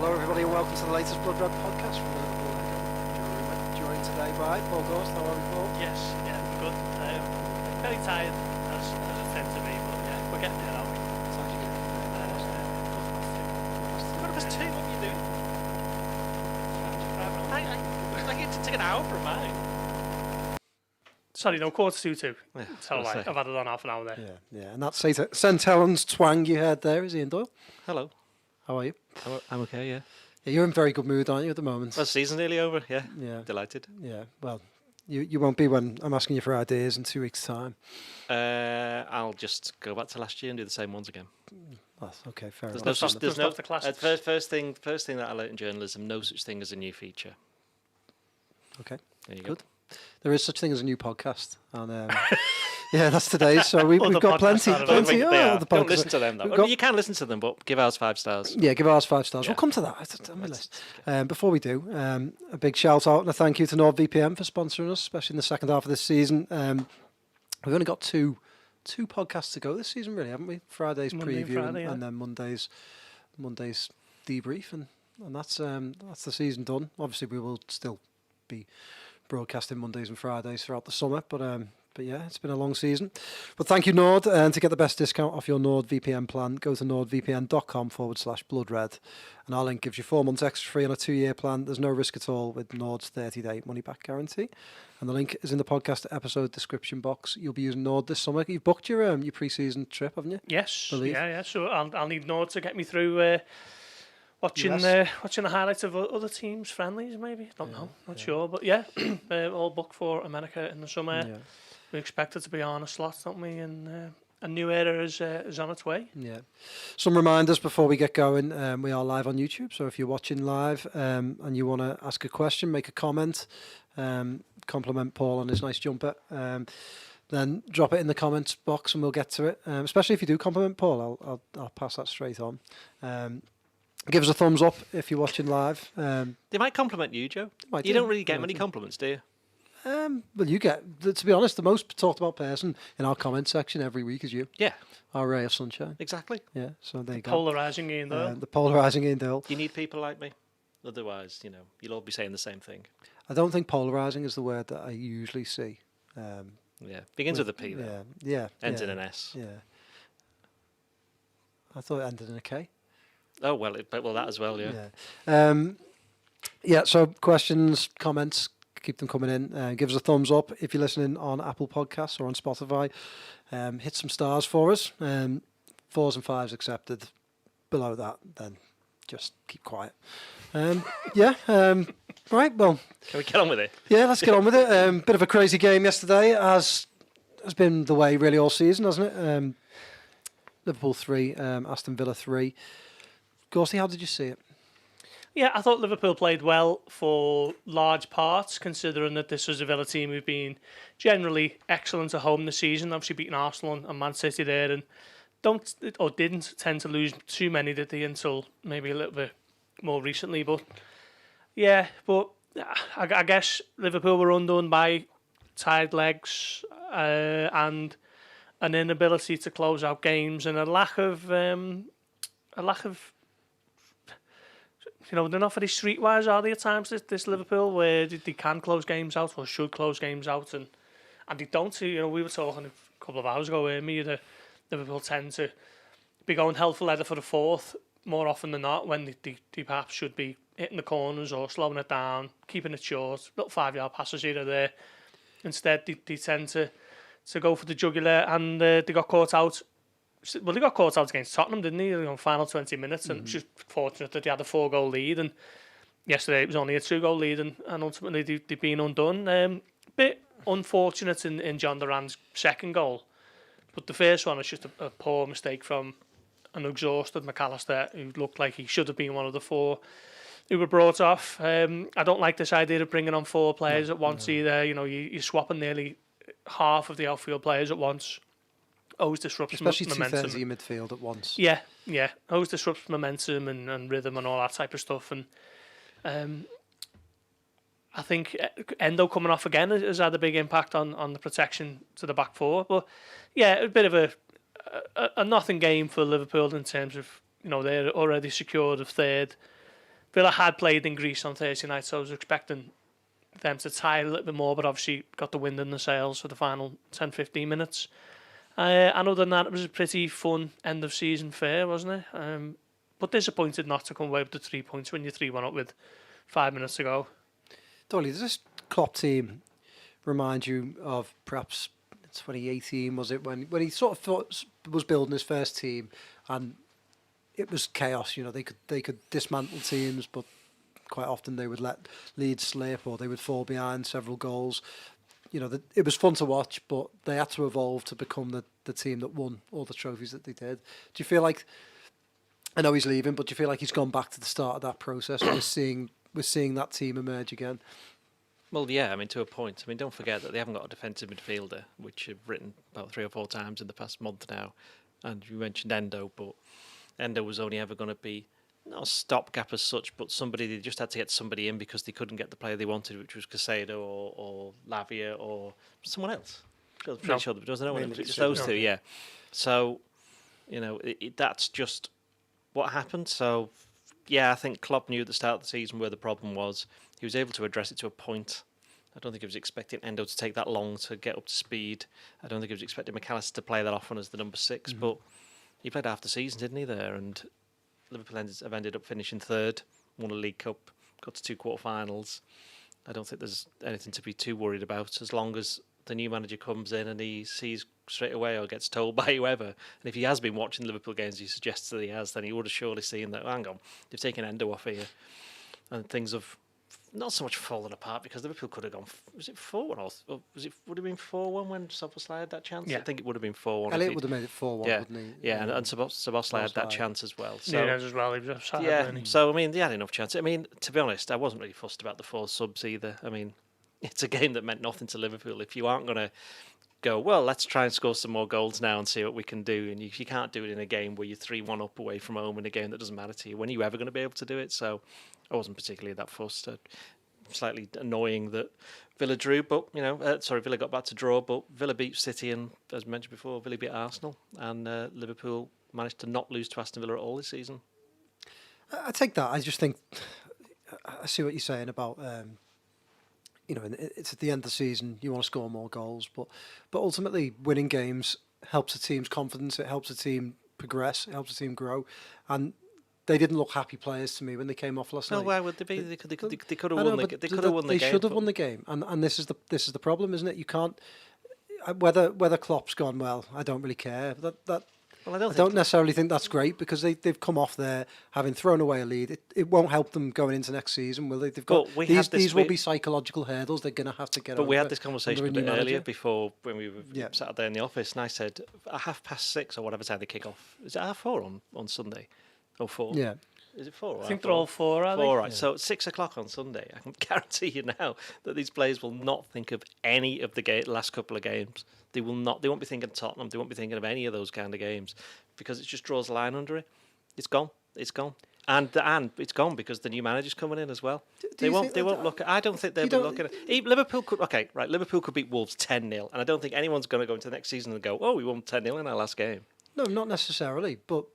Hello everybody and welcome to the latest Blood Red podcast from Liverpool. Joined today by Paul Gorst. How are we, Paul? Yes, yeah, I'm good. Very tired as I tend to be, but yeah, we're getting there, aren't we? It's actually good. Quarter past two, what are you doing? I get to take an hour from mine. Sorry, no, 1:45. Yeah, It's all right. I've had it on half an hour there. Yeah, and that's St Helens twang you heard there, is Ian Doyle? Hello. How are you? I'm okay, yeah. Yeah, you're in very good mood, aren't you, at the moment? Well, season's nearly over, yeah. Yeah. Delighted. Yeah, well, you won't be when I'm asking you for ideas in 2 weeks' time. I'll just go back to last year and do the same ones again. That's okay, fair There's enough. no the classics. first thing that I learnt in journalism, no such thing as a new feature. Okay, There you good. go. There is such thing as a new podcast, and yeah, that's today's. So we've Other got plenty. podcasts are Don't think Oh, they are. the Don't podcasts. listen to them, though. We've I got- mean, you can listen to them, but give ours 5 stars. Yeah, give ours 5 stars. Yeah. We'll come to that. It's on my list. Before we do, a big shout out and a thank you to NordVPN for sponsoring us, especially in the second half of this season. We've only got two podcasts to go this season, really, haven't we? Friday's Monday and preview Friday, yeah. and then Monday's debrief, and that's the season done. Obviously, we will still be broadcasting Mondays and Fridays throughout the summer, but yeah, it's been a long season. But thank you, Nord. And to get the best discount off your NordVPN plan, go to nordvpn.com/bloodred. And our link gives you 4 months extra free on a 2-year plan. There's no risk at all with Nord's 30-day money-back guarantee. And the link is in the podcast episode description box. You'll be using Nord this summer. You've booked your pre-season trip, haven't you? Yes, Believe. yeah. So I'll need Nord to get me through watching the highlights of other teams' friendlies, maybe. Don't know, not sure. But yeah, all booked for America in the summer. Yeah. We expect it to be Arne Slot, don't we? And a new era is on its way. Yeah. Some reminders before we get going. We are live on YouTube, so if you're watching live and you want to ask a question, make a comment, compliment Paul on his nice jumper, then drop it in the comments box and we'll get to it. Especially if you do compliment Paul, I'll pass that straight on. Give us a thumbs up if you're watching live. They might compliment you, Joe. Might You do. don't really get Yeah, many compliments, do you? Well, you get, to be honest, the most talked about person in our comment section every week is you, Yeah, our ray of sunshine. exactly. Yeah, so there you go. Polarising Ian Doyle. The polarising Ian Doyle. You need people like me. Otherwise, you'll all be saying the same thing. I don't think polarising is the word that I usually see. Yeah. Begins with a P, though. Yeah. Ends yeah, in an S. Yeah. I thought it ended in a K. Oh, well, that as well, yeah. Yeah, so questions, comments, keep them coming in. Give us a thumbs up if you're listening on Apple Podcasts or on Spotify. Hit some stars for us. 4s and 5s accepted. Below that, then just keep quiet. Right, well. Can we get on with it? Yeah, let's get on with it. Bit of a crazy game yesterday, as has been the way really all season, hasn't it? Liverpool 3, Aston Villa 3. Gorsty, how did you see it? Yeah, I thought Liverpool played well for large parts, considering that this was a Villa team who've been generally excellent at home this season. Obviously beating Arsenal and Man City there, and didn't tend to lose too many, did they, until maybe a little bit more recently. But yeah, I guess Liverpool were undone by tired legs and an inability to close out games and a lack of. They're not very streetwise, are they, at times, this Liverpool, where they can close games out or should close games out, and they don't. We were talking a couple of hours ago, that Liverpool tend to be going hell for leather for the fourth more often than not, when they perhaps should be hitting the corners or slowing it down, keeping it short, little 5-yard passes here or there. Instead, they tend to go for the jugular, and they got caught out. Well, they got caught out against Tottenham, didn't they? Final 20 minutes, and just fortunate that they had a 4-goal lead. And yesterday it was only a 2-goal lead, and ultimately they've been undone. Bit unfortunate in John Duran's second goal, but the first one was just a poor mistake from an exhausted McAllister, who looked like he should have been one of the 4 who were brought off. I don't like this idea of bringing on 4 players at once either. You're swapping nearly half of the outfield players at once. Always disrupts Especially momentum. Especially 2/3 of your midfield at once. Yeah. Always disrupts momentum and rhythm and all that type of stuff. And I think Endo coming off again has had a big impact on the protection to the back 4. But yeah, a bit of a nothing game for Liverpool in terms of, they're already secured of third. Villa had played in Greece on Thursday night, so I was expecting them to tie a little bit more, but obviously got the wind in the sails for the final 10-15 minutes. And other than that, it was a pretty fun end of season fair, wasn't it? But disappointed not to come away with the 3 points when you're 3-1 up with 5 minutes to go. Dolly, does this Klopp team remind you of perhaps 2018, was it, when he sort of was building his first team and it was chaos? You know, they could dismantle teams, but quite often they would let leads slip or they would fall behind several goals. You know, it was fun to watch, but they had to evolve to become the team that won all the trophies that they did. Do you feel like, I know he's leaving, but do you feel like he's gone back to the start of that process? We're seeing that team emerge again. Well, yeah, I mean, to a point. I mean, don't forget that they haven't got a defensive midfielder, which I've written about 3 or 4 times in the past month now. And you mentioned Endo, but Endo was only ever going to be not a stopgap as such, but somebody, they just had to get somebody in because they couldn't get the player they wanted, which was Casado or Lavia or someone else. I was pretty sure there was no one else. Just those two, yeah. So, you know, that's just what happened. So, yeah, I think Klopp knew at the start of the season where the problem was. He was able to address it to a point. I don't think he was expecting Endo to take that long to get up to speed. I don't think he was expecting McAllister to play that often as the number 6, but he played half the season, didn't he, there? And Liverpool have ended up finishing 3rd, won a League Cup, got to 2 quarter-finals. I don't think there's anything to be too worried about as long as the new manager comes in and he sees straight away or gets told by whoever. And if he has been watching Liverpool games, he suggests that he has, then he would have surely seen that, hang on, they've taken Endo off here. And things have not so much fallen apart because Liverpool could have gone, was it 4-1 or was it, would have been 4-1 when Szoboszlai had that chance? Yeah. I think it would have been 4-1. Elliot would have made it 4-1, yeah, wouldn't he? Yeah, and Szoboszlai had that chance as well. So, Nunez as well, he was offside, yeah, wasn't he? so I mean, they had enough chance. I mean, to be honest, I wasn't really fussed about the 4 subs either. I mean, it's a game that meant nothing to Liverpool. If you aren't going to go, well, let's try and score some more goals now and see what we can do, and you can't do it in a game where you're 3-1 up away from home in a game that doesn't matter to you. When are you ever going to be able to do it? So I wasn't particularly that fussed. Slightly annoying that Villa drew, but Villa got back to draw, but Villa beat City, and as mentioned before, Villa beat Arsenal, and Liverpool managed to not lose to Aston Villa at all this season. I take that. I just think I see what you're saying about it's at the end of the season, you want to score more goals, but ultimately winning games helps a team's confidence. It helps a team progress. It helps a team grow, and they didn't look happy players to me when they came off last night. No, why would they be? They could have won the game. They could have won the game. They should have won the game, and this is the problem, isn't it? You can't whether Klopp's gone well. I don't really care. I don't necessarily think that's great because they've come off there having thrown away a lead. It won't help them going into next season, will they? They've got these will be psychological hurdles they're going to have to get over. But we had this conversation a bit earlier before when we were sat there in the office, and I said at 6:30 or whatever time they kick off. Is it 4:30 on Sunday? Or 4? Yeah. Is it 4? I think they're all 4, are they? 4, right. Yeah. So at 6 o'clock on Sunday, I can guarantee you now that these players will not think of any of the last couple of games. They will not. They won't be thinking of Tottenham. They won't be thinking of any of those kind of games because it just draws a line under it. It's gone. It's gone. And it's gone because the new manager's coming in as well. They won't look at. I don't think they'll be looking at. Liverpool could. Okay, right. Liverpool could beat Wolves 10-0, and I don't think anyone's going to go into the next season and go, "Oh, we won 10-0 in our last game." No, not necessarily, but.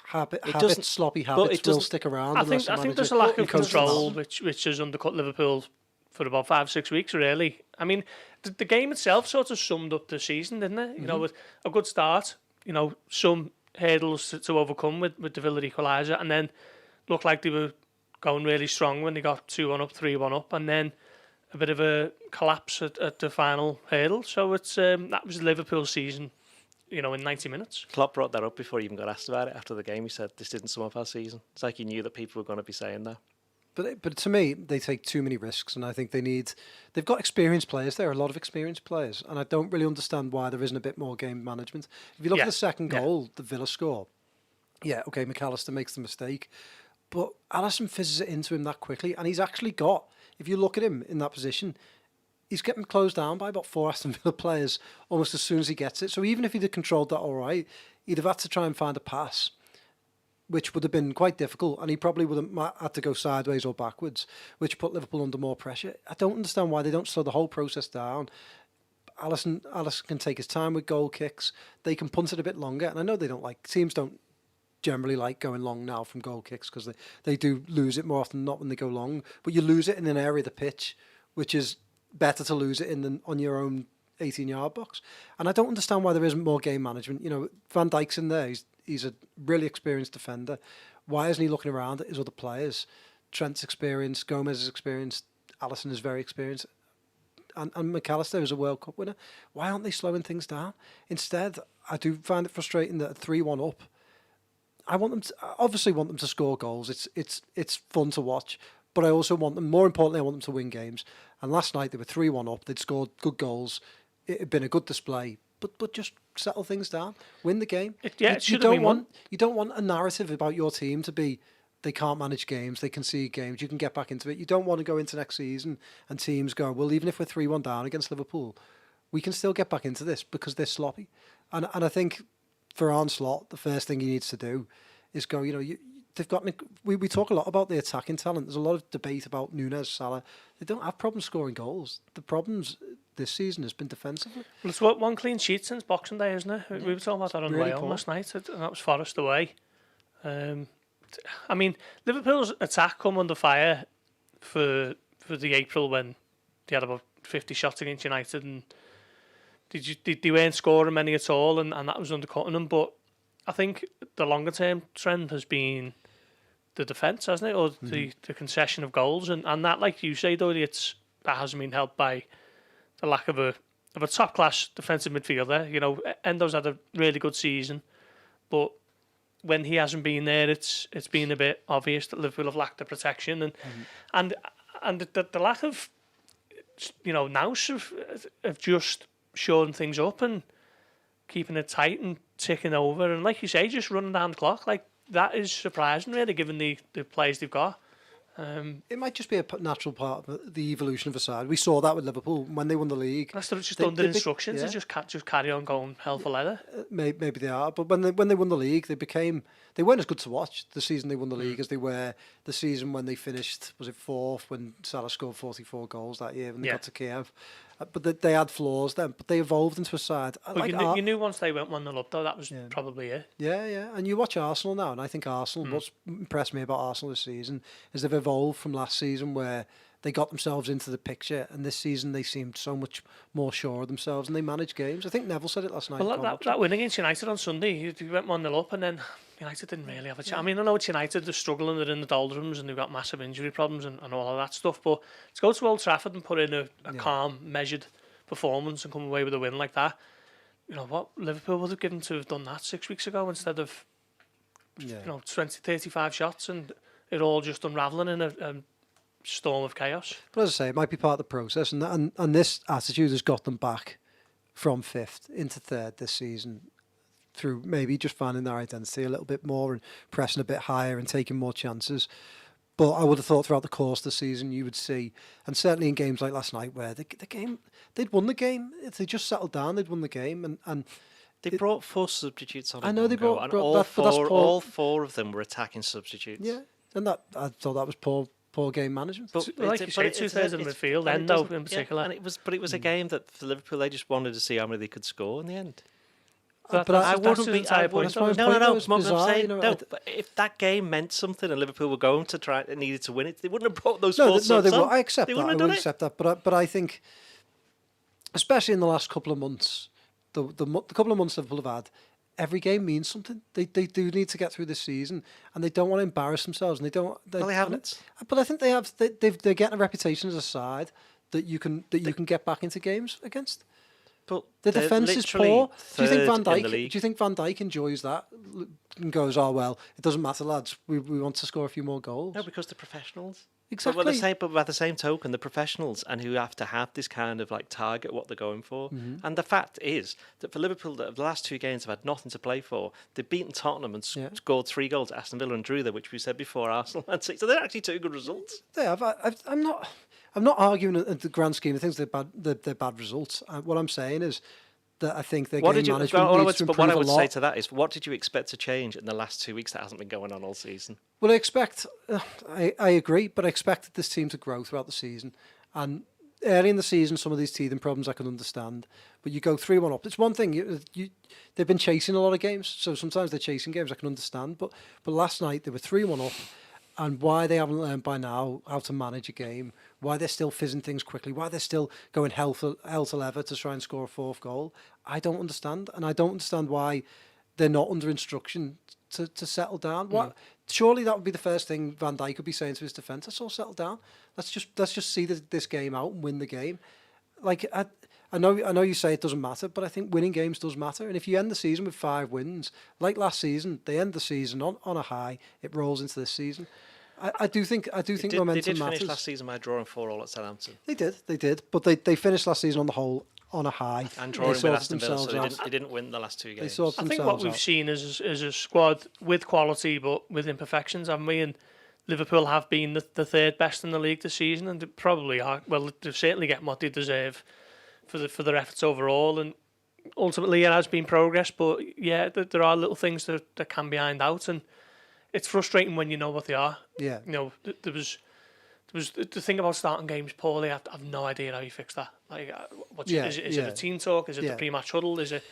Sloppy habits will stick around. I think there's a lack of control which has undercut Liverpool for about 5-6 weeks, really. I mean, the game itself sort of summed up the season, didn't it? You know, with a good start, some hurdles to overcome with the Villa equaliser, and then looked like they were going really strong when they got 2-1 up, 3-1 up, and then a bit of a collapse at the final hurdle. So it's that was Liverpool's season. In 90 minutes. Klopp brought that up before he even got asked about it after the game. He said, this didn't sum up our season. It's like he knew that people were going to be saying that. But to me, they take too many risks, and I think they've got experienced players there, a lot of experienced players, and I don't really understand why there isn't a bit more game management. If you look at the second goal, the Villa score, McAllister makes the mistake, but Alisson fizzes it into him that quickly, and he's actually got, if you look at him in that position, he's getting closed down by about 4 Aston Villa players almost as soon as he gets it. So even if he'd have controlled that all right, he'd have had to try and find a pass, which would have been quite difficult, and he probably would have had to go sideways or backwards, which put Liverpool under more pressure. I don't understand why they don't slow the whole process down. Alisson can take his time with goal kicks. They can punt it a bit longer, and I know they don't teams don't generally like going long now from goal kicks because they do lose it more often than not when they go long. But you lose it in an area of the pitch, which is better to lose it in than on your own 18-yard box. And I don't understand why there isn't more game management. You know, Van Dijk's in there. He's a really experienced defender. Why isn't he looking around at his other players? Trent's experienced, Gomez is experienced, Alisson is very experienced, and McAllister is a World Cup winner. Why aren't they slowing things down? Instead, I do find it frustrating that 3-1 up, I obviously want them to score goals. It's fun to watch, but I also want them, more importantly, I want them to win games. And last night they were 3-1 up. They'd scored good goals. It had been a good display, but just settle things down, win the game. You don't want a narrative about your team to be they can't manage games, they concede games. You can get back into it. You don't want to go into next season and teams go, well, even if we're 3-1 down against Liverpool, we can still get back into this because they're sloppy. And I think for Arne Slot, the first thing he needs to do is go, they've got. We talk a lot about the attacking talent. There's a lot of debate about Núñez, Salah. They don't have problems scoring goals. The problems this season has been defensively. Well, it's one clean sheet since Boxing Day, isn't it? Yeah. We were talking about that on really Wales last night, and that was Forest away. I mean, Liverpool's attack come under fire for the April when they had about 50 shots against United, and they weren't scoring many at all, and that was undercutting them. But I think the longer term trend has been the defence, hasn't it, or the concession of goals, and that, like you say, though, that hasn't been helped by the lack of a top class defensive midfielder. You know, Endo's had a really good season, but when he hasn't been there, it's been a bit obvious that Liverpool have lacked the protection and the lack of, nous have just shoring things up and keeping it tight and ticking over, and like you say, just running down the clock. Like, that is surprising, really, given the players they've got. It might just be a natural part of the evolution of a side. We saw that with Liverpool when they won the league. That's just under instructions to just carry on going hell for leather. Maybe they are, but when they won the league, they weren't as good to watch the season they won the league as they were the season when they finished, was it fourth, when Salah scored 44 goals that year when they got to Kiev. But they had flaws then, but they evolved into a side. But you knew once they went 1-0 up, though, that was probably it. Yeah. And you watch Arsenal now, and I think Arsenal, what's impressed me about Arsenal this season is they've evolved from last season where they got themselves into the picture, and this season they seemed so much more sure of themselves, and they manage games. I think Neville said it last night. Well, that win against United on Sunday, they went 1-0 up, and then United didn't really have a chance. I mean, I know it's United, they're struggling, they're in the doldrums, and they've got massive injury problems and all of that stuff, but to go to Old Trafford and put in a calm, measured performance and come away with a win like that, what Liverpool would have given to have done that 6 weeks ago instead of 20, 35 shots and it all just unravelling in a storm of chaos. But as I say, it might be part of the process, and this attitude has got them back from 5th into 3rd this season through maybe just finding their identity a little bit more and pressing a bit higher and taking more chances. But I would have thought throughout the course of the season you would see, and certainly in games like last night where they'd won the game. If they just settled down, they'd won the game. And they brought 4 substitutes on. I know they brought all four of them were attacking substitutes. Yeah, and I thought that was poor game management. But like you say, 2/3 of the midfield, Endo in particular. And it was a game that for Liverpool they just wanted to see how many they could score in the end. But I wouldn't be. No. But if that game meant something and Liverpool were going to try and needed to win it, they wouldn't have brought those 4 subs on. No, I accept that. I would accept that. But I think, especially in the last couple of months, the couple of months Liverpool have had, every game means something. They do need to get through this season, and they don't want to embarrass themselves. And they don't. Well, they haven't. But I think they have. They're getting a reputation as a side that you can get back into games against. But the defence is poor. Do you think Van Dijk enjoys that and goes, "Oh well, it doesn't matter, lads. We want to score a few more goals." No, because they're professionals. Exactly. But by the same token, the professionals and who have to have this kind of like target what they're going for. And the fact is that for Liverpool, the last 2 games have had nothing to play for. They've beaten Tottenham and scored 3 goals at Aston Villa and drew there, which we said before Arsenal had 6. So they're actually 2 good results. They have. I'm not arguing at the grand scheme of things. They're bad results. What I'm saying is that I think their game management needs to improve a lot. But what I would say to that is, what did you expect to change in the last 2 weeks that hasn't been going on all season? Well, I agree, but I expected this team to grow throughout the season, and early in the season, some of these teething problems I can understand, but you go 3-1 up. It's one thing. They've been chasing a lot of games, so sometimes they're chasing games I can understand. But last night they were 3-1 up, and why they haven't learned by now how to manage a game, why they're still fizzing things quickly, why they're still going hell to leather to try and score a fourth goal, I don't understand, and I don't understand why they're not under instruction to settle down. What? Surely that would be the first thing Van Dijk could be saying to his defence. Let's all settle down. Let's just see this game out and win the game. Like I know you say it doesn't matter, but I think winning games does matter. And if you end the season with 5 wins, like last season, they end the season on a high. It rolls into this season. I do think momentum matters. They did finish last season by drawing 4-4 at Southampton. They did, but they finished last season on the whole on a high. And drawing with Aston Villa, so they didn't win the last 2 games. I think what we've seen is a squad with quality but with imperfections, haven't we? And Liverpool have been the third best in the league this season, and they probably are. Well, they're certainly getting what they deserve for their efforts overall. And ultimately, it has been progress, but yeah, there are little things that can be ironed out, and it's frustrating when you know what they are. Yeah, you know, there was the thing about starting games poorly. I've no idea how you fix that. Like, is it a team talk? Is it the pre-match huddle? Is it?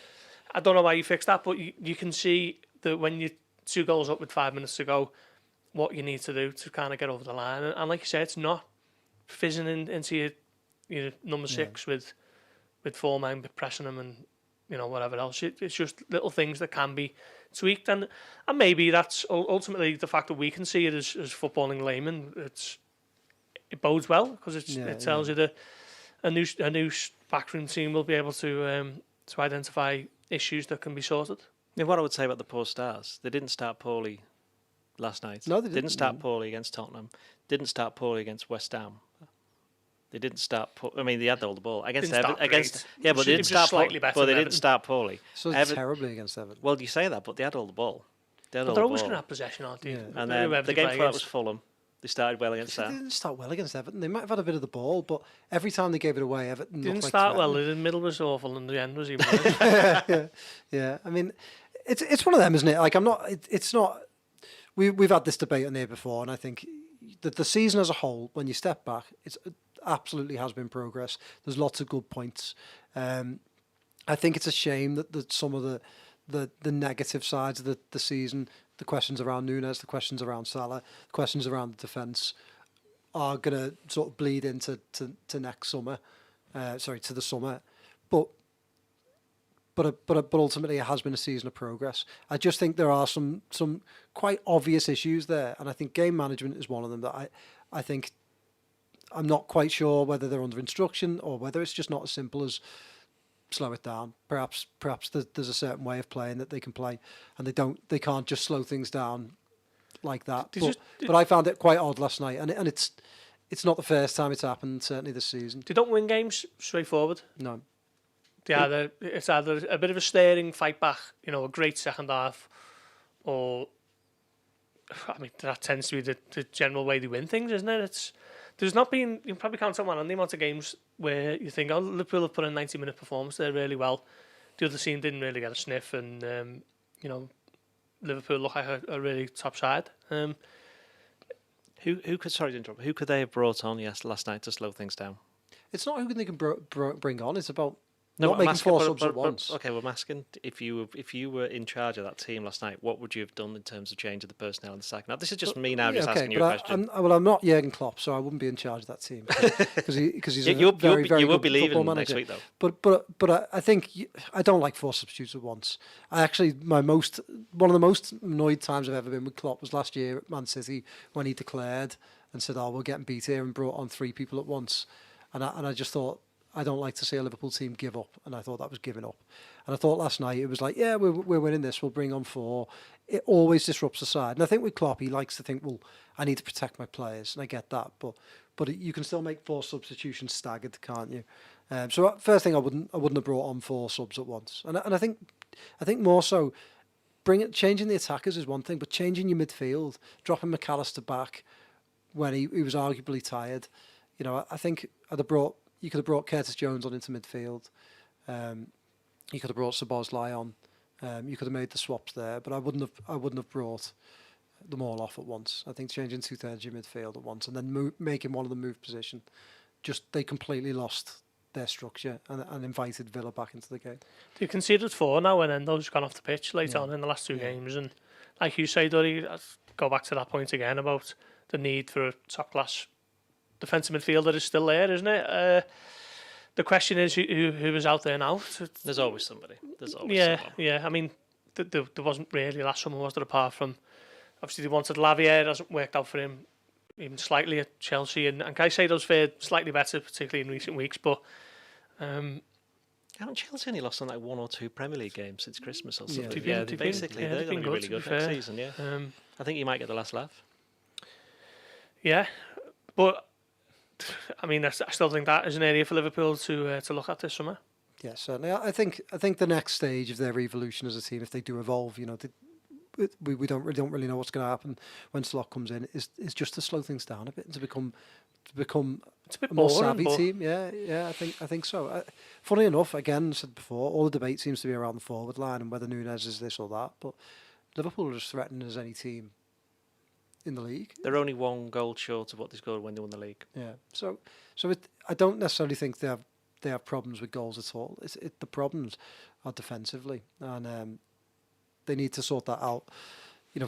I don't know why you fix that, but you can see that when you're 2 goals up with 5 minutes to go, what you need to do to kind of get over the line. And like you said, it's not fizzing into your number 6 with 4 men pressing them and whatever else. It's just little things that can be tweaked, and maybe that's ultimately the fact that we can see it as footballing laymen. It bodes well because it tells you that a new backroom team will be able to identify issues that can be sorted. Yeah, what I would say about the poor stars, they didn't start poorly last night. No, they didn't start poorly against Tottenham. Didn't start poorly against West Ham. They didn't start. I mean, they had all the ball against Everton. But they didn't start slightly better. But they didn't start poorly. So terribly against Everton. Well, you say that, but they had all the ball. But they're always going to have possession, aren't they? Yeah. And then the game before that was Fulham. They started well against that. They didn't start well against Everton. They might have had a bit of the ball, but every time they gave it away, Everton didn't looked start like well. The middle was awful, and the end was even worse. yeah. I mean, it's one of them, isn't it? Like it's not. We've had this debate on here before, and I think that the season as a whole, when you step back, it absolutely has been progress. There's lots of good points. I think it's a shame that some of the negative sides of the season, the questions around Núñez, the questions around Salah, the questions around the defence, are going to sort of bleed into to next summer. To the summer, but ultimately it has been a season of progress. I just think there are some quite obvious issues there, and I think game management is one of them that I think I'm not quite sure whether they're under instruction or whether it's just not as simple as slow it down. Perhaps there's a certain way of playing that they can play, and they can't just slow things down like that. But I found it quite odd last night, and it's not the first time it's happened, certainly this season. They don't win games straightforward. No. It's either a bit of a staring fight back, a great second half, or I mean that tends to be the general way they win things, isn't it? There's not been, you can probably count on one on the amount of games where you think, Liverpool have put a 90-minute performance there really well. The other team didn't really get a sniff, and Liverpool look like a really top side. Who could, sorry to interrupt, who could they have brought on last night to slow things down? It's not who they can bring on, it's about not making 4 subs at once. Okay, well, I'm asking, if you were in charge of that team last night, what would you have done in terms of changing the personnel in the second half? This is just me now, asking you a question. I'm not Jurgen Klopp, so I wouldn't be in charge of that team because he's a very you will good be leaving manager. Next week, though. But I think I don't like 4 substitutes at once. I actually one of the most annoyed times I've ever been with Klopp was last year at Man City when he declared and said, "Oh, we're getting beat here," and brought on 3 people at once, and I just thought, I don't like to see a Liverpool team give up, and I thought that was giving up. And I thought last night it was like, yeah, we're winning this, we'll bring on 4. It always disrupts the side. And I think with Klopp, he likes to think, well, I need to protect my players, and I get that. But you can still make 4 substitutions staggered, can't you? So first thing, I wouldn't have brought on 4 subs at once. And I think more so, changing the attackers is one thing, but changing your midfield, dropping McAllister back when he was arguably tired, I think you could have brought Curtis Jones on into midfield. You could have brought Szoboszlai on. You could have made the swaps there, but I wouldn't have brought them all off at once. I think changing 2/3 of your midfield at once and then making one of them move position they completely lost their structure and invited Villa back into the game. They've conceded 4 now, and Endo's gone off the pitch late on in the last 2 games. And like you say, Duddy, go back to that point again about the need for a top-class defensive midfielder is still there, isn't it? The question is who is out there now? There's always somebody. There's always someone. Yeah. I mean, there wasn't really last summer, was there, apart from... Obviously, they wanted Lavia. It hasn't worked out for him even slightly at Chelsea. And Caicedo's fared slightly better, particularly in recent weeks. But... haven't Chelsea only lost on like 1 or 2 Premier League games since Christmas or something? Yeah, basically they're going to be really good next season. Yeah, I think you might get the last laugh. Yeah, but I mean, I still think that is an area for Liverpool to look at this summer. Yeah, certainly. I think the next stage of their evolution as a team, if they do evolve, we don't really know what's going to happen when Slot comes in, is just to slow things down a bit and to become it's a bit more boring, savvy team. Yeah, I think so. Funny enough, again, I said before, all the debate seems to be around the forward line and whether Núñez is this or that. But Liverpool are as threatening as any team in the league. They're only 1 goal short of what they scored when they won the league. Yeah. So I don't necessarily think they have problems with goals at all. The problems are defensively, and they need to sort that out.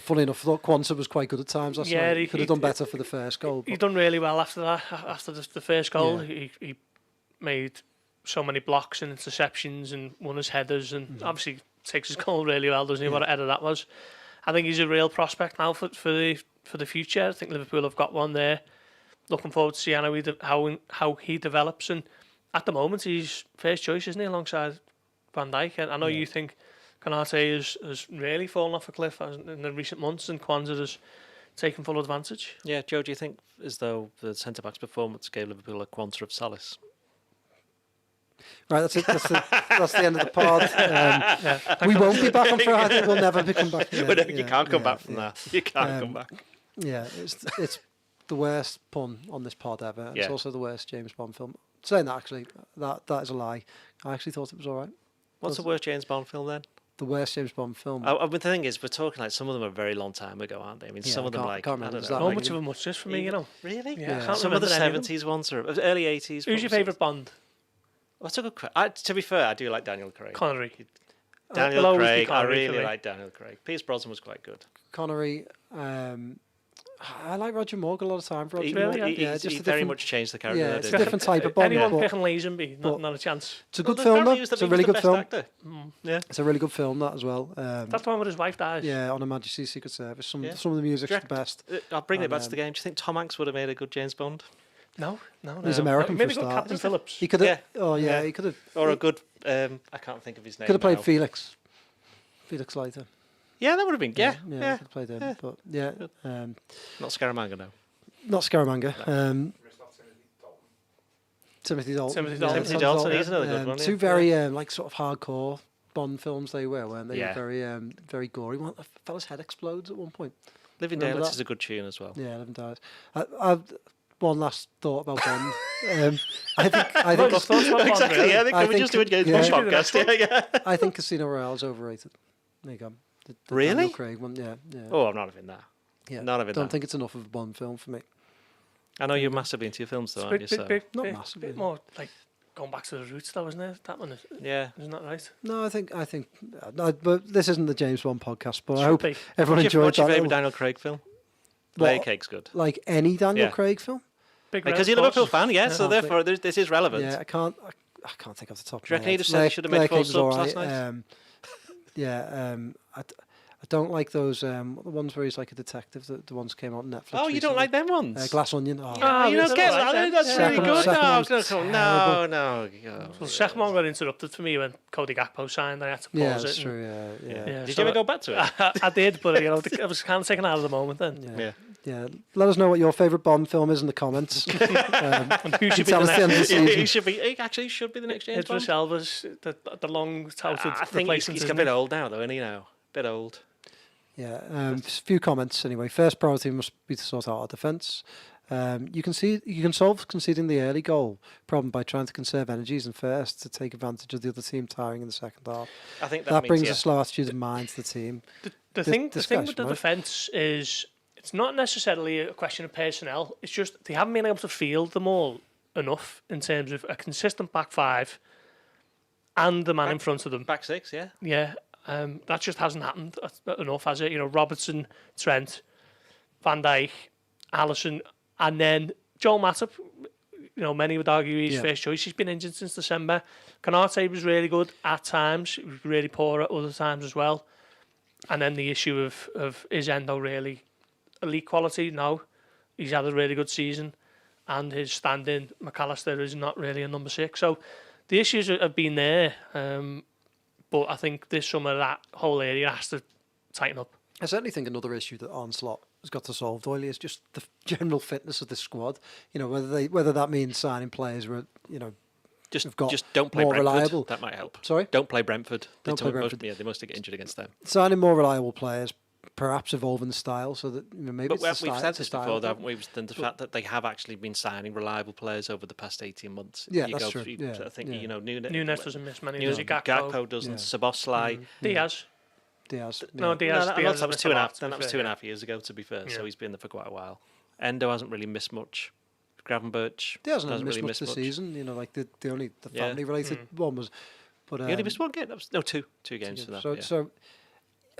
Funny enough, I thought Quansah was quite good at times last night. He could have done better for the first goal. He done really well after that. After the first goal, he made so many blocks and interceptions and won his headers, and obviously takes his goal really well, doesn't he? What a header that was. I think he's a real prospect now for the future. I think Liverpool have got one there. Looking forward to seeing how he develops. And at the moment, he's first choice, isn't he, alongside Van Dijk? And I know you think Konate has really fallen off a cliff in the recent months, and Quansah has taken full advantage. Yeah, Joe, do you think as though the centre-back's performance gave Liverpool a Quansah of solace? Right, that's it. That's the end of the pod. We won't be back on Friday. We'll never come back. You can't come back from that. You can't come back. Yeah, it's the worst pun on this pod ever. It's Yeah. also the worst James Bond film. Saying that, actually, that is a lie. I actually thought it was all right. What's the worst James Bond film then? The worst James Bond film. The thing is, we're talking like some of them are a very long time ago, aren't they? I mean, some of them I can't remember. Not much of a muchness for me, Really? Yeah. I can't Some of the remember any of 70s ones or early 80s. Who's your favourite Bond? What's a good? To be fair, I do like Daniel Craig. Connery. Daniel It'll always be Craig, I Connery for really me. like Daniel Craig. Pierce Brosnan was quite good. Connery. I like Roger Moore a lot of time. For Roger Really? Moore. He just a very different- much changed the character. Yeah, there, it's a didn't he? different type of Bond. Anyone but picking Lazenby? Not a chance. it's a good Well, film, though. apparently he was It's a he was really the good best film. actor. Yeah. It's a really good film, that as well. That's the one where his wife dies. Yeah, on Her Majesty's Secret Service. Some Yeah. of the music's Do you the best. I'll bring it And, back to the game. Do you think Tom Hanks would have made a good James Bond? No. He's American Maybe for a got start. Captain Phillips. He could have. Yeah. Oh yeah, Yeah. he could have. Or a good... I can't think of his name Could have played now. Felix Leiter. Yeah, that would have been... Yeah. Could have played him. Yeah. But yeah, Not Scaramanga, no. not Scaramanga. Timothy Dalton. Timothy Dalton. Timothy Dalton, he's another good one. Two yeah. very like sort of hardcore Bond films they were, weren't they? Yeah. Very very gory. One, a fella's head explodes at one point. Living Remember Daylights that? is a good tune as well. Yeah, 11 dies. One last thought about Bond. I think Thoughts about Bond, Exactly, really? yeah. Can I we think- just do it again? yeah. One podcast. Yeah. I think Casino Royale is overrated. There you go. The Really? Daniel Craig one, yeah. Oh, I'm not having that. Yeah. Not having Don't that. think it's enough of a Bond film for me. I know you're massively into your films, though, aren't you? So. Not massively. Bit more like going back to the roots, though, isn't it? That one, Yeah. isn't that right? No, I think. No, but this isn't the James Bond podcast. But I Should hope be. everyone What's your enjoyed that. favourite little- Daniel Craig film? What? Layer Cake's good. Like any Daniel Yeah. Craig film. Big Because Red, you're a of course. Liverpool fan, yeah, so I think- therefore this is relevant. Yeah, I can't think off the top. Do you of reckon my he'd head. have said he should have made Layer 4 Cake was subs alright, last night? I don't like those the ones where he's like a detective. The ones came out on Netflix. Oh, you don't recently. like them ones? Glass Onion. Oh, Ah, you we don't don't get like that. them. That's Yeah. really good. Second No, one's terrible. no. Well, Shachman got interrupted for me when Cody Gakpo signed. I had to pause yeah, it. that's and- true. Yeah. Yeah, Did so you ever go back to it? I did, but I was kind of taken out of the moment then. Yeah. Yeah. Yeah. Let us know what your favourite Bond film is in the comments. And who should be Tell the us the end of next? the Yeah, season. he should be. He actually should be the next James Idris Bond. Elba's the long-touted I think replacement. he's isn't a bit he? old now, though, isn't he? Now, bit old. Yeah, a few comments anyway. First priority must be to sort out our defence. You can solve conceding the early goal problem by trying to conserve energies and first to take advantage of the other team tiring in the second half. I think That means, brings yeah. a slow attitude of mind to the team. The thing this with guy's the right. defence is it's not necessarily a question of personnel. It's just they haven't been able to field them all enough in terms of a consistent back five and the man in front of them. Back six, yeah. Yeah, that just hasn't happened enough, has it? You know, Robertson, Trent, Van Dijk, Alisson, and then Joel Matip. You know, many would argue he's first choice. He's been injured since December. Canate was really good at times. He was really poor at other times as well. And then the issue of is Endo really elite quality? No. He's had a really good season. And his stand-in, McAllister, is not really a number 6. So the issues have been there. But I think this summer that whole area has to tighten up. I certainly think another issue that Arne Slot has got to solve, Doyle, is just the general fitness of the squad. You know, whether that means signing players who are, you know, just got don't play more Brentford. reliable. That might help. Sorry? Don't play Brentford. Don't play Brentford. They mostly get injured against them. Signing more reliable players, perhaps evolving the style so that, you know, maybe But it's the we've style, said it's the this style. before, haven't we? The fact that they have actually been signing reliable players over the past 18 months. Yeah, that's true. Yeah, I think, yeah. you know, Nunes doesn't miss many. Nunes, Gakpo. Gakpo doesn't. Yeah. Szoboszlai. Diaz. Diaz. No, yeah. Diaz. Diaz that was missed two a and a lot, half. to Then be that was fair, 2.5 years ago, to be fair. So Yeah. he's been there for quite a while. Endo hasn't really missed much. Gravenberch Diaz hasn't doesn't missed really much miss this much. season. You know, like the Yeah. family related one was. But He only missed one game. That was, no, two games for that. So, yeah. so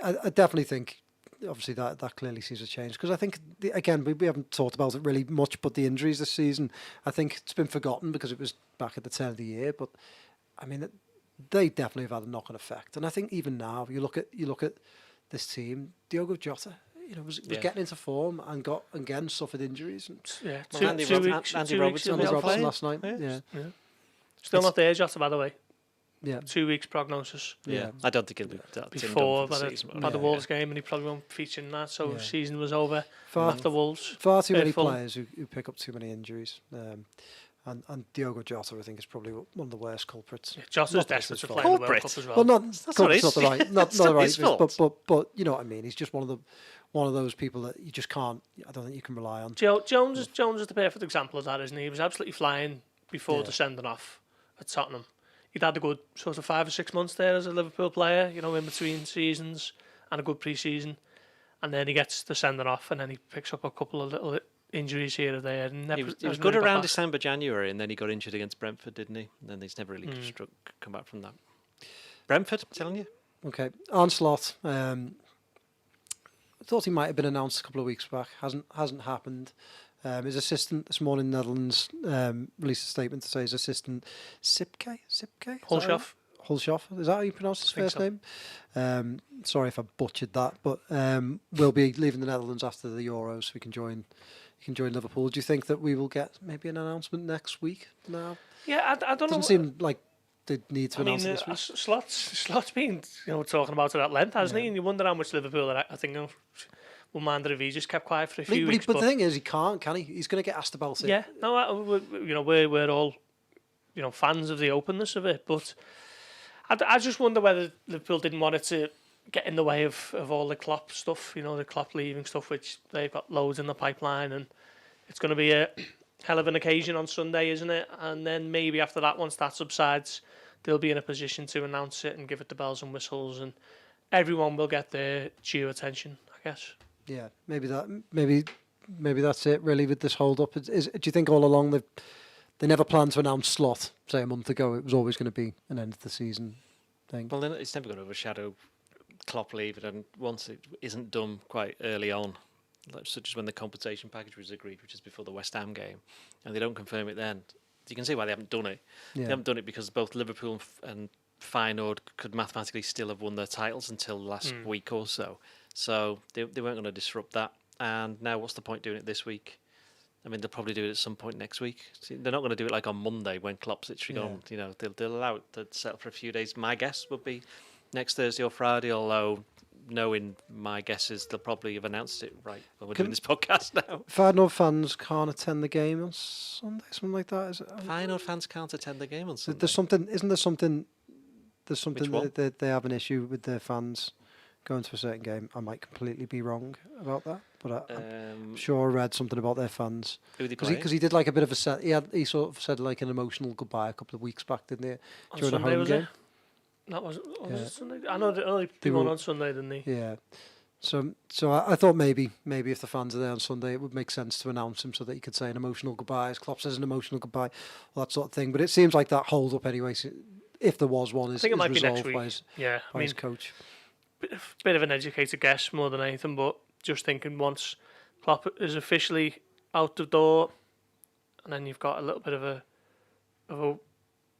I definitely think, obviously, that clearly sees a change, because I think again we haven't talked about it really much, but the injuries this season, I think it's been forgotten because it was back at the turn of the year. But I mean, they definitely have had a knock-on effect, and I think even now you look at this team, Diogo Jota, you know, was getting into form and got again suffered injuries. And Yeah, Well, Andy Robertson Andy was Robertson playing. last night, Yeah. yeah. Still not there, Jota, by the way. Yeah. 2 weeks prognosis Yeah, I don't think he'll be before the by season. the Wolves game, and he probably won't feature in that. So Yeah. season was over Far- after Wolves. Far too many Fulham. players who pick up too many injuries. And Diogo Jota, I think, is probably one of the worst culprits. Yeah, Jota's Not that desperate it's to his play fault. in the World Culprit. Cup as well. Well, not That's not culprit's not his- the right, not it's the not right, his fault. but you know what I mean. He's just one of those people that you just can't. I don't think you can rely on. Jones is the perfect example of that, isn't he? He was absolutely flying before Yeah. the sending off at Tottenham. He'd had a good sort of 5 or 6 months there as a Liverpool player, you know, in between seasons, and a good pre-season. And then he gets the sending off, and then he picks up a couple of little injuries here or there. And He was good around December, January, and then he got injured against Brentford, didn't he? And then he's never really come back from that. Brentford, I'm telling you. Okay, Arne Slot. I thought he might have been announced a couple of weeks back. Hasn't happened. His assistant this morning in the Netherlands released a statement to say his assistant Sipke. Hulshoff. Is that how you pronounce his first so. name? Sorry if I butchered that, but will be leaving the Netherlands after the Euros, so he can join Liverpool. Do you think that we will get maybe an announcement next week? No. Yeah, I don't know. Doesn't seem like they need to announce it this week. Slot's been talking about it at length, hasn't he? And you wonder how much Liverpool I think will mind if he just kept quiet for a few weeks. But the thing is, he can't, can he? He's going to get asked about it. Yeah, no, we're all fans of the openness of it, but I just wonder whether Liverpool didn't want it to get in the way of all the Klopp stuff, the Klopp leaving stuff, which they've got loads in the pipeline, and it's going to be a hell of an occasion on Sunday, isn't it? And then maybe after that, once that subsides, they'll be in a position to announce it and give it the bells and whistles, and everyone will get their due attention, I guess. Yeah, maybe that's it. Really, with this hold up, do you think all along they never planned to announce Slot? Say a month ago, it was always going to be an end of the season thing. Well, then it's never going to overshadow Klopp leaving, and once it isn't done quite early on, such as when the compensation package was agreed, which is before the West Ham game, and they don't confirm it then, you can see why they haven't done it. Yeah. They haven't done it because both Liverpool and Feyenoord could mathematically still have won their titles until the last week or so. So they weren't going to disrupt that. And now what's the point doing it this week? I mean, they'll probably do it at some point next week. See, they're not going to do it like on Monday when Klopp's literally gone. They'll allow it to settle for a few days. My guess would be next Thursday or Friday, although knowing my guesses, they'll probably have announced it right when we're doing this podcast now. Feyenoord fans can't attend the game on Sunday, something like that. Is it? Feyenoord fans can't attend the game on Sunday. There's something one? that they have an issue with their fans going to a certain game. I might completely be wrong about that, but I'm sure I read something about their fans. Who are they playing? Because he did like a bit of a set. He sort of said like an emotional goodbye a couple of weeks back, didn't he? During a home game. That was it Sunday? I know they only did one on Sunday, didn't they? Yeah. So I thought maybe if the fans are there on Sunday, it would make sense to announce him so that he could say an emotional goodbye, as Klopp says an emotional goodbye, all that sort of thing. But it seems like that hold up anyway. So if there was one, I think it might be next resolved week. Yeah, by his coach. Bit of an educated guess more than anything, but just thinking once Klopp is officially out the door, and then you've got a little bit of a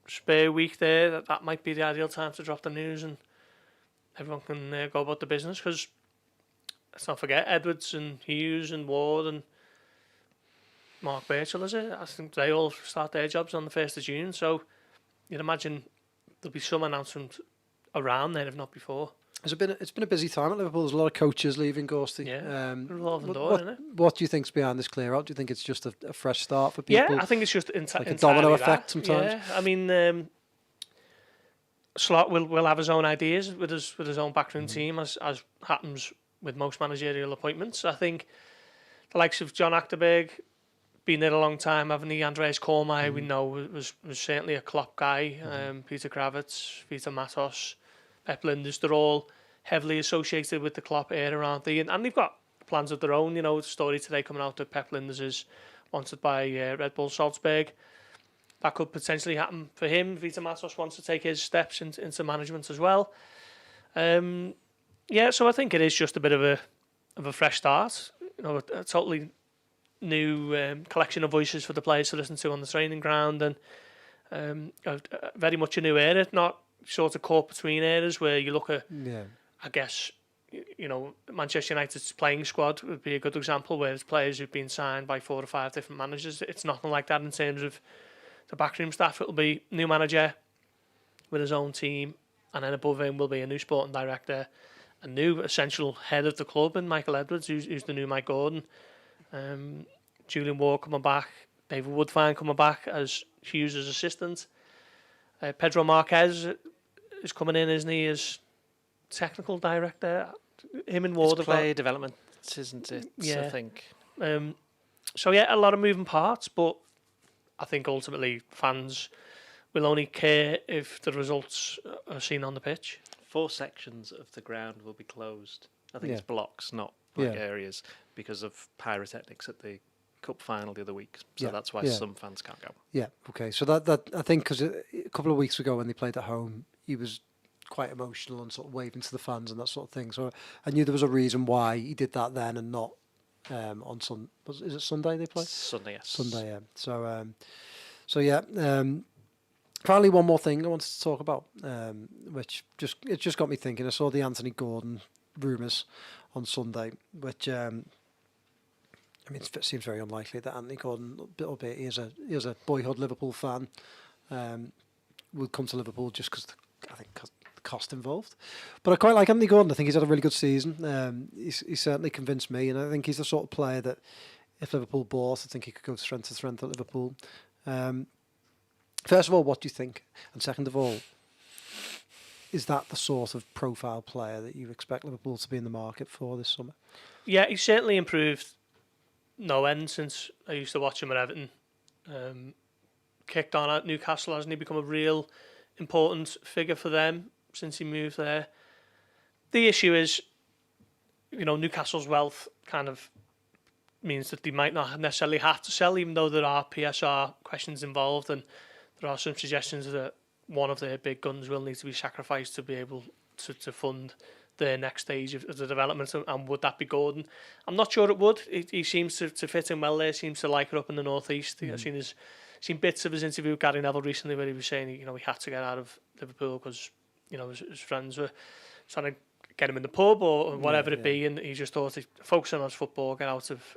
spare week there, that might be the ideal time to drop the news and everyone can go about the business. Because let's not forget Edwards and Hughes and Ward and Mark Birchall, is it? I think they all start their jobs on the 1st of June, so you'd imagine there'll be some announcement around then, if not before. It's been a busy time at Liverpool. There's a lot of coaches leaving, Gorsty. Yeah, revolving door, isn't it? What do you think's behind this clear out? Do you think it's just a fresh start for people? Yeah, I think it's just like a domino effect sometimes. Yeah, I mean, Slot will have his own ideas with his own backroom team, as happens with most managerial appointments. I think the likes of John Achterberg, been there a long time, haven't he? Andreas Kormai, we know, was certainly a Klopp guy. Peter Kravitz, Peter Matos, Pep Linders, they're all heavily associated with the Klopp era, aren't they? And they've got plans of their own. You know, the story today coming out that Pep Linders is wanted by Red Bull Salzburg. That could potentially happen for him. Peter Matos wants to take his steps into management as well. Yeah, so I think it is just a bit of a fresh start. You know, a totally new collection of voices for the players to listen to on the training ground, and very much a new era, not sort of caught between eras where you look at, I guess, you know, Manchester United's playing squad would be a good example, where there's players who've been signed by 4 or 5 different managers. It's nothing like that in terms of the backroom staff. It'll be new manager with his own team, and then above him will be a new sporting director, a new essential head of the club, and Michael Edwards, who's the new Mike Gordon. Julian Ward coming back, David Woodfine coming back as Hughes' assistant. Pedro Marquez is coming in, isn't he, as technical director? Him and Ward it's player development, isn't it? Yeah. I think. So yeah, a lot of moving parts, but I think ultimately fans will only care if the results are seen on the pitch. 4 sections of the ground will be closed. I think it's blocks, not areas, because of pyrotechnics at the Cup final the other week. So that's why some fans can't go. Yeah, okay. So that I think, because a couple of weeks ago when they played at home, he was quite emotional and sort of waving to the fans and that sort of thing. So I knew there was a reason why he did that then and not on Sunday. Is it Sunday they play? Sunday, yes. Sunday, yeah. So yeah. Finally, one more thing I wanted to talk about, which just got me thinking. I saw the Anthony Gordon rumours on Sunday, which I mean, it seems very unlikely that Anthony Gordon, albeit he is a boyhood Liverpool fan, would come to Liverpool just because the cost involved. But I quite like Anthony Gordon. I think he's had a really good season. He's certainly convinced me, and I think he's the sort of player that if Liverpool bought, I think he could go strength to strength at Liverpool. First of all, what do you think? And second of all, is that the sort of profile player that you expect Liverpool to be in the market for this summer? Yeah, he's certainly improved no end since I used to watch him at Everton. Kicked on at Newcastle, hasn't he become a real important figure for them since he moved there? The issue is, you know, Newcastle's wealth kind of means that they might not necessarily have to sell, even though there are PSR questions involved, and there are some suggestions that one of their big guns will need to be sacrificed to be able to fund the next stage of the development, and would that be Gordon? I'm not sure it would. He seems to fit in well there, seems to like it up in the northeast. I've seen bits of his interview with Gary Neville recently where he was saying, you know, he had to get out of Liverpool because, you know, his friends were trying to get him in the pub or whatever it be, and he just thought he'd focus on his football, get out of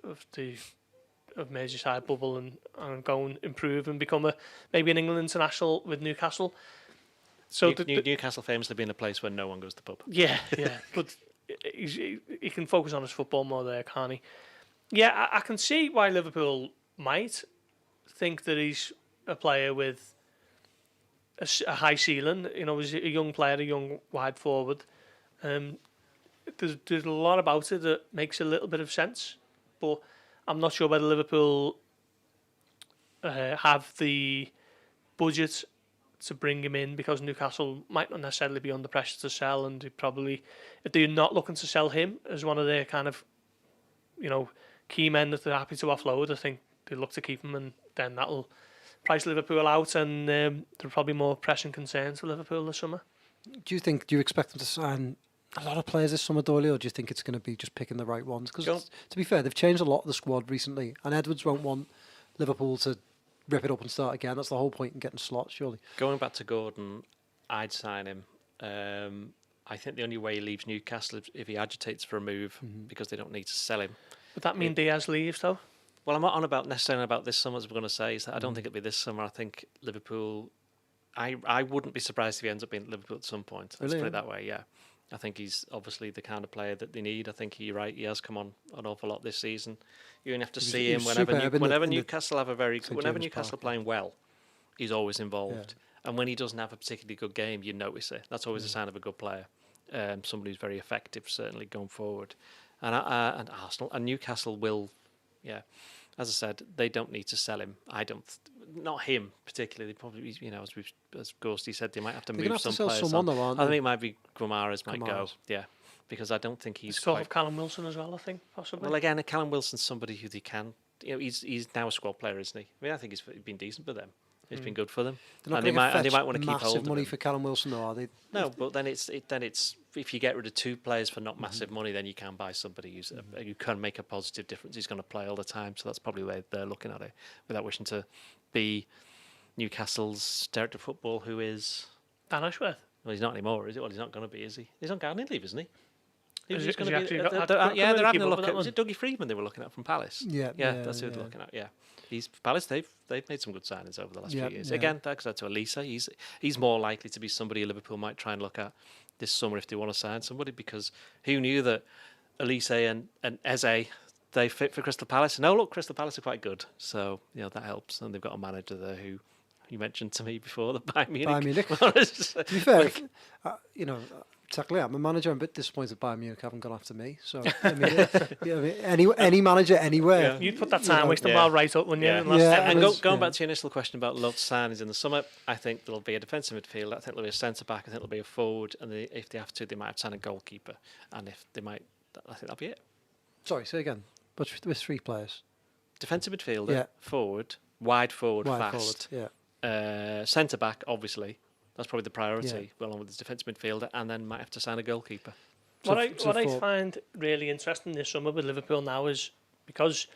Merseyside bubble and go and improve and become maybe an England international with Newcastle. So Newcastle famously being a place where no one goes to the pub. Yeah, but he can focus on his football more there, can't he? Yeah, I can see why Liverpool might think that he's a player with a high ceiling. You know, he's a young player, a young wide forward. There's a lot about it that makes a little bit of sense, but I'm not sure whether Liverpool have the budget to bring him in because Newcastle might not necessarily be under pressure to sell, and they probably, if they're not looking to sell him as one of their kind of, key men that they're happy to offload, I think they look to keep him, and then that'll price Liverpool out, and there are probably more pressing concerns for Liverpool this summer. Do you expect them to sign a lot of players this summer, Doyle, or do you think it's going to be just picking the right ones? Because to be fair, they've changed a lot of the squad recently, and Edwards won't want Liverpool to rip it up and start again. That's the whole point in getting Slot, surely. Going back to Gordon, I'd sign him. I think the only way he leaves Newcastle is if he agitates for a move because they don't need to sell him. Would that mean Diaz leaves, though? Well, I'm not necessarily about this summer, as we're going to say. Is that I don't think it'll be this summer. I think Liverpool... I wouldn't be surprised if he ends up being at Liverpool at some point. Let's put it that way, yeah. I think he's obviously the kind of player that they need. I think you're right. He has come on an awful lot this season. You only have to see him whenever Newcastle have whenever Newcastle are playing well, he's always involved. Yeah. And when he doesn't have a particularly good game, you notice it. That's always a sign of a good player. Somebody who's very effective, certainly going forward. And Arsenal and Newcastle will, as I said, they don't need to sell him. Not him particularly. They probably, as Gorsty said, they might have to move some players on. I think it might be Guimaraes might go. Yeah, because I don't think he's sort of Callum Wilson as well. I think possibly. Well, again, Callum Wilson's somebody who they can. He's now a squad player, isn't he? I mean, I think he's been decent for them. It's been good for them. And they might want to keep hold of massive money for Callum Wilson, though, are they? No, but then it's if you get rid of two players for not massive money, then you can buy somebody who can make a positive difference. He's going to play all the time, so that's probably the way they're looking at it, without wishing to be Newcastle's director of football, who is Dan Ashworth. Well, he's not anymore, is it? Well, he's not going to be, is he? He's on gardening leave, isn't he? They're having a look at. Was it Dougie Freedman they were looking at from Palace? Yeah, that's who they're looking at. Yeah, Palace. They've made some good signings over the last few years. Again, thanks to Elisa. He's more likely to be somebody Liverpool might try and look at this summer if they want to sign somebody, because who knew that Elise and Eze, they fit for Crystal Palace? And Crystal Palace are quite good, so that helps. And they've got a manager there who you mentioned to me before, the Bayern Munich. To be fair, exactly. I'm a manager. I'm a bit disappointed Bayern Munich haven't gone after me. So any manager anywhere. Yeah. You'd put that time wasting ball right up, wouldn't you? And going back to your initial question about love signings in the summer, I think there'll be a defensive midfielder. I think there'll be a centre back. I think there'll be a forward. And if they have to, they might have to sign a goalkeeper. And if they might, I think that'll be it. Sorry, say again. But with three players. Defensive midfielder, forward, wide forward, fast. Centre back, obviously. That's probably the priority, along with the defensive midfielder, and then might have to sign a goalkeeper. What I find really interesting this summer with Liverpool now is because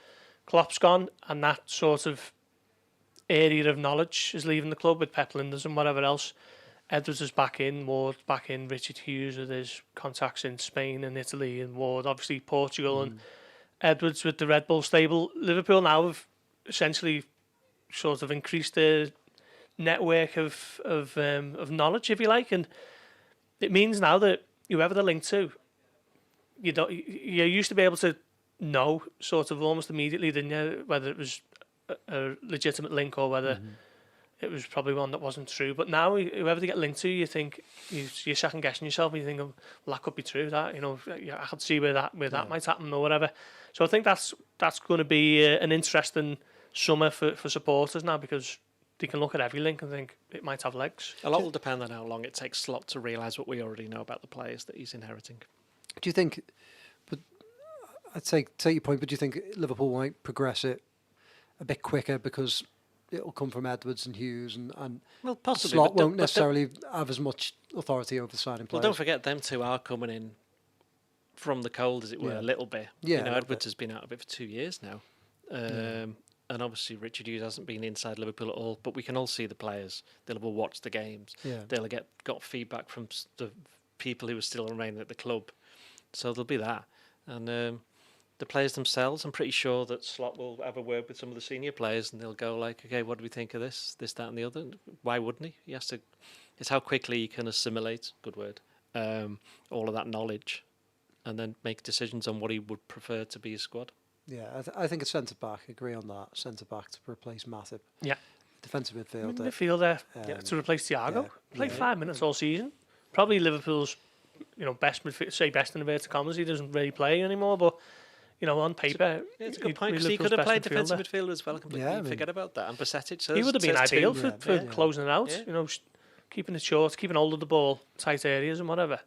Klopp's gone and that sort of area of knowledge is leaving the club with Pep Linders and whatever else. Edwards is back in, Ward's back in, Richard Hughes with his contacts in Spain and Italy, and Ward obviously Portugal, and Edwards with the Red Bull stable. Liverpool now have essentially sort of increased their network of knowledge, if you like, and it means now that whoever they're linked to, you used to be able to know sort of almost immediately, didn't you, whether it was a legitimate link or whether it was probably one that wasn't true. But now whoever they get linked to, you think you're second guessing yourself, and you think, well, that could be true. That I could see where that might happen or whatever. So I think that's going to be an interesting summer for supporters now, because they can look at every link and think it might have legs. A lot will depend on how long it takes Slot to realise what we already know about the players that he's inheriting. Do you think, but I'd say take your point, but do you think Liverpool might progress it a bit quicker because it'll come from Edwards and Hughes and well, possibly, Slot won't necessarily have as much authority over signing players? Well, don't forget, them two are coming in from the cold, as it were, a little bit. Yeah, Edwards has been out of it for 2 years now. And obviously Richard Hughes hasn't been inside Liverpool at all, but we can all see the players. They'll have watched the games. Yeah. They'll have got feedback from the people who are still remaining at the club. So there'll be that. And the players themselves, I'm pretty sure that Slot will have a word with some of the senior players, and they'll go like, okay, what do we think of this, that and the other? Why wouldn't he? He has to. It's how quickly he can assimilate, good word, all of that knowledge, and then make decisions on what he would prefer to be his squad. Yeah, I think it's centre back. Agree on that. Centre back to replace Matip. Yeah. Defensive midfielder. Midfielder to replace Thiago. Played 5 minutes all season. Probably Liverpool's, best midfielder. Say best in inverted commas. He doesn't really play anymore, but on paper, it's a good point. Because he could have played defensive midfielder as well. Completely forget about that. And Basetic. So he would have been ideal for closing it out. Yeah. keeping it short, keeping hold of the ball, tight areas and whatever.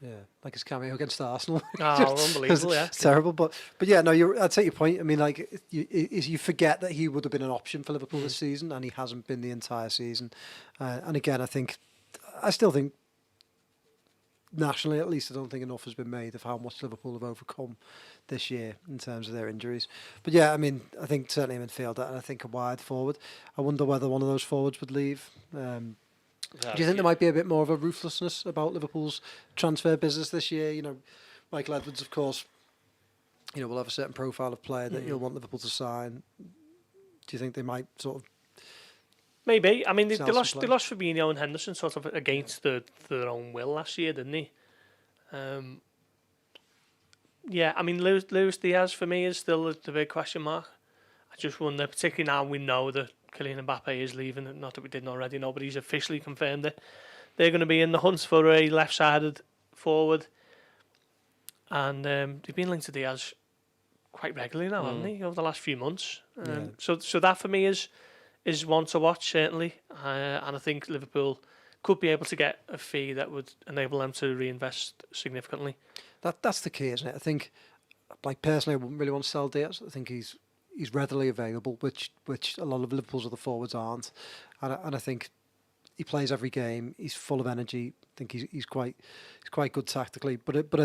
Yeah, like his cameo against Arsenal. Oh, unbelievable, yeah. It's terrible, but yeah, no, I'd take your point. I mean, like, you forget that he would have been an option for Liverpool this season, and he hasn't been the entire season. And again, I still think, nationally at least, I don't think enough has been made of how much Liverpool have overcome this year in terms of their injuries. But yeah, I mean, I think certainly a midfielder, and I think a wide forward. I wonder whether one of those forwards would leave. Do you think there might be a bit more of a ruthlessness about Liverpool's transfer business this year? You know, Michael Edwards, of course, you know, will have a certain profile of player that you'll want Liverpool to sign. Do you think they might sort of... Maybe. I mean, they lost players? Fabinho and Henderson sort of against their own will last year, didn't they? Yeah, I mean, Luis Diaz for me is still the big question mark. I just wonder, particularly now we know that Kylian Mbappe is leaving, not that we didn't already know, but he's officially confirmed it. They're going to be in the hunt for a left-sided forward. And they've been linked to Diaz quite regularly now, haven't they, over the last few months? So that for me is one to watch, certainly. And I think Liverpool could be able to get a fee that would enable them to reinvest significantly. That's the key, isn't it? I think, like, personally, I wouldn't really want to sell Diaz. I think he's readily available, which a lot of Liverpool's other forwards aren't. And I think he plays every game. He's full of energy. I think he's quite good tactically. But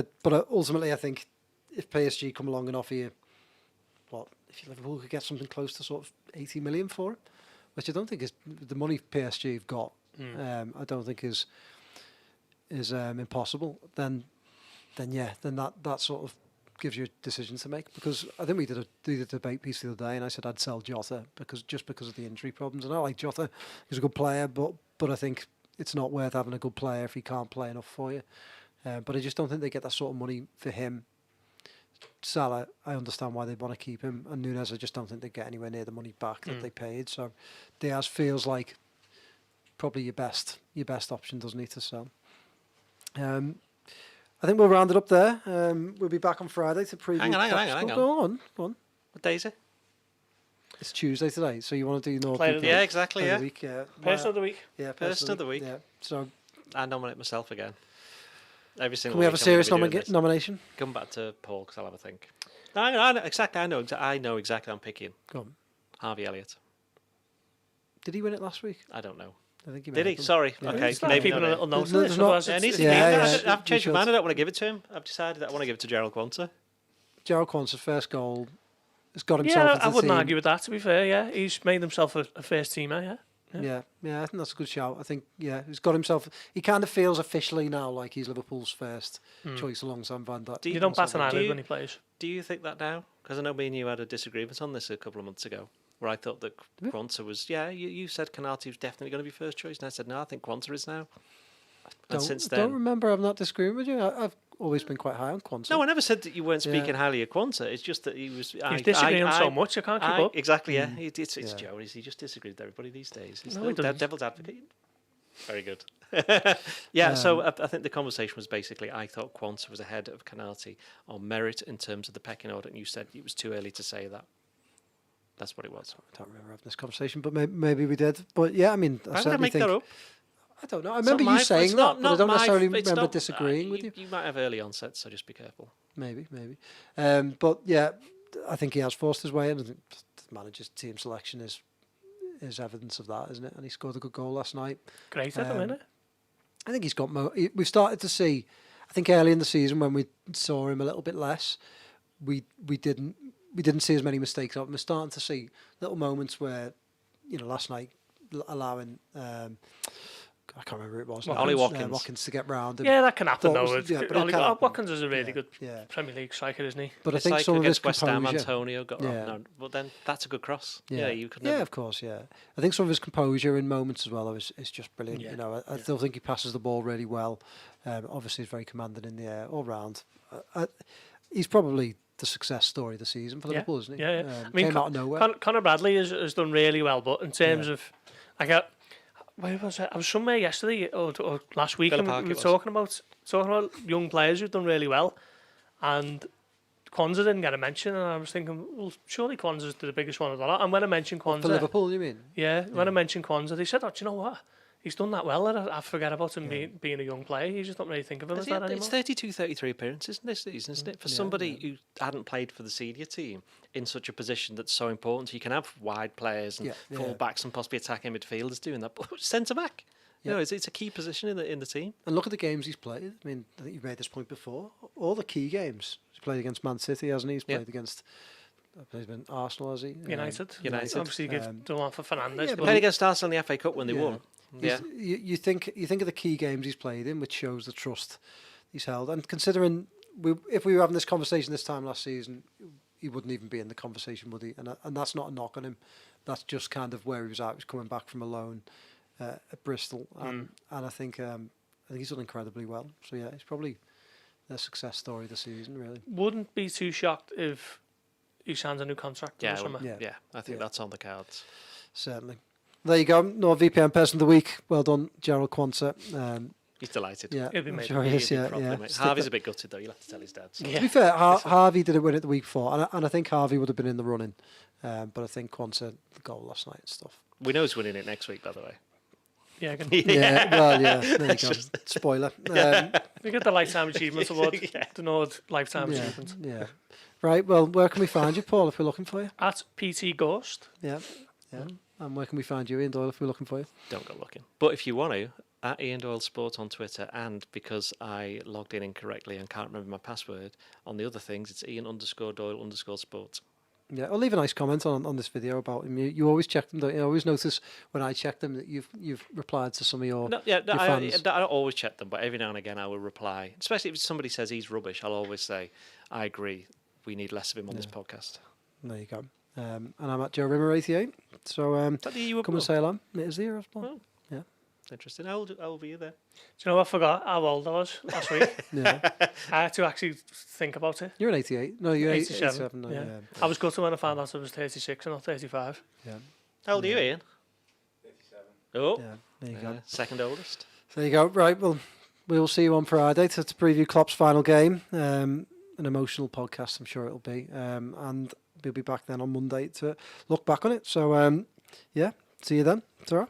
ultimately, I think if PSG come along and offer you, if Liverpool could get something close to sort of 80 million for him, which I don't think is the money PSG have got. I don't think is impossible. Then that sort of gives you a decision to make, because I think we did a debate piece the other day, and I said I'd sell Jota because of the injury problems. And I like Jota; he's a good player, but I think it's not worth having a good player if he can't play enough for you. But I just don't think they get that sort of money for him. Salah, I understand why they want to keep him, and Núñez, I just don't think they get anywhere near the money back that they paid. So Diaz feels like probably your best option, doesn't he, to sell? I think we'll round it up there. We'll be back on Friday to preview. Hang on. Go on. What day is it? It's Tuesday today, so you want to do North Player of the Yeah, exactly. Player Yeah. of the week, yeah. Person of the week. Yeah, Person of the week. Yeah. So I nominate myself again. Every single. can we have a week I'm serious gonna be doing this. nomination? Come back to Paul because I'll have a think. I know exactly. I know exactly. I'm picking Go on. Harvey Elliott. Did he win it last week? I don't know. I think he Did may he? have done. Sorry. Yeah. Okay. Start Maybe keeping a little note of There's this. not- otherwise Yeah, it needs to Yeah, be. yeah, I've changed you my mind. should. I don't want to give it to him. I've decided that I want to give it to Gerald Quanta. Gerald Quan's first goal has got himself Yeah, into I the wouldn't team. argue with that, to be fair, yeah. He's made himself a first teamer, yeah. Yeah, I think that's a good shout. I think, he's got himself... He kind of feels officially now like he's Liverpool's first choice alongside Van Dijk. You don't bat an Do eyelid you- when he plays. Do you think that now? Because I know me and you had a disagreement on this a couple of months ago, where I thought that Quanta was. Yeah, you said Canati was definitely going to be first choice, and I said no, I think Quanta is now. And since Don't then, remember, I'm not disagreeing with you. I've always been quite high on Quanta. no, I never said that you weren't speaking Yeah. highly of Quanta. It's just that he was. He's disagreeing so much, I can't keep up. Exactly, yeah. It's Yeah. Joe. He just disagreed with everybody these days. He's No, the he doesn't. devil's advocate. Very good. Yeah, so I think the conversation was basically I thought Quanta was ahead of Canati on merit in terms of the pecking order, and you said it was too early to say that. That's what it was. I don't remember having this conversation, but maybe we did. But yeah, I mean, I I'm going to certainly make think... that up. I don't know. I It's remember not you my- saying it's that, but I don't my- necessarily it's remember not- disagreeing with you. You might have early onset, so just be careful. Maybe. But yeah, I think he has forced his way in. I think the manager's team selection is evidence of that, isn't it? And he scored a good goal last night. Great at the minute. I think he's got we've started to see, I think early in the season when we saw him a little bit less, we didn't see as many mistakes of him. We're starting to see little moments where, last night allowing I can't remember who it was. Ollie Watkins. Watkins to get round him. Yeah, that can happen, But it though. was- yeah, but it can happen. Watkins is a really good Yeah. Premier League striker, isn't he? But I It's think like some of his against West Ham, composure. Antonio got Yeah. no, well then that's a good cross. Yeah, Yeah, you could yeah, never. of course, yeah. I think some of his composure in moments as well is just brilliant. Yeah. I still think he passes the ball really well. Obviously, he's very commanding in the air all round. He's probably the success story of the season for Liverpool, isn't he? Yeah. Came out of nowhere. Conor Bradley has done really well, but in terms of, where was it? I was somewhere yesterday or last week, Villa and Park we it were was. talking about young players who've done really well, and Kwanzaa didn't get a mention, and I was thinking, well, surely Kwanzaa's the biggest one of the lot. And when I mentioned For Kwanzaa, Liverpool, you mean? when I mentioned Kwanzaa, they said, "Oh, do you know what? he's done that well. I forget about him being a young player. You just don't really think of him as that anymore. It's 32, 33 appearances this season, isn't it? For somebody who hadn't played for the senior team in such a position that's so important. You can have wide players and full-backs and possibly attacking midfielders doing that, but centre-back. You know, it's a key position in the team. And look at the games he's played. I mean, I think you've made this point before. All the key games. He's played against Man City, hasn't he? He's played against... He's been Arsenal, has he? United. Obviously, you give the one for Fernandes. Played against Arsenal in the FA Cup when they won. Yeah. You think of the key games he's played in, which shows the trust he's held. And considering if we were having this conversation this time last season, he wouldn't even be in the conversation, would he? And that's not a knock on him. That's just kind of where he was at. He was coming back from a loan at Bristol, and I think he's done incredibly well. So yeah, it's probably their success story this season, really. Wouldn't be too shocked if he signs a new contract in the summer. Yeah, I think that's on the cards. Certainly. There you go. NordVPN Person of the Week. Well done, Gerald Quansah. He's delighted. Yeah, He'll be made. sure he is. Yeah. Harvey's a bit gutted though. You'll have to tell his dad. So. To be fair, Harvey didn't win it the week before, and I think Harvey would have been in the running. But I think Quansah the goal last night and stuff. We know who's winning it next week, by the way. Yeah, Well, yeah. There you go. Spoiler. We get the Lifetime Achievement Award. The Nord Lifetime Achievement. Yeah. Right. Well, where can we find you, Paul, if we're looking for you? At PT Gorst. Yeah. And where can we find you, Ian Doyle, if we're looking for you? Don't go looking. But if you want to, at Ian Doyle Sport on Twitter, and because I logged in incorrectly and can't remember my password, on the other things, it's Ian_Doyle_Sport. Yeah, or leave a nice comment on this video about him. You always check them, don't you? I always notice when I check them that you've replied to some of your fans. I don't always check them, but every now and again I will reply. Especially if somebody says he's rubbish, I'll always say, I agree, we need less of him on this podcast. There you go. And I'm at Joe Rimmer 88. So come and say hello. It is the year I was born. Oh. Yeah. Interesting. How old were you there? Do you know, I forgot how old I was last week. Yeah. I had to actually think about it. You're an 88. No, you're 87. No, yeah. I was gutted when I found out I was 36 and not 35. Yeah. How old are you, Ian? 57. Oh. Yeah. There you go. Second oldest. There you go. Right. Well, we'll see you on Friday to preview Klopp's final game. An emotional podcast, I'm sure it'll be. And we'll be back then on Monday to look back on it. So, yeah. See you then. It's all right.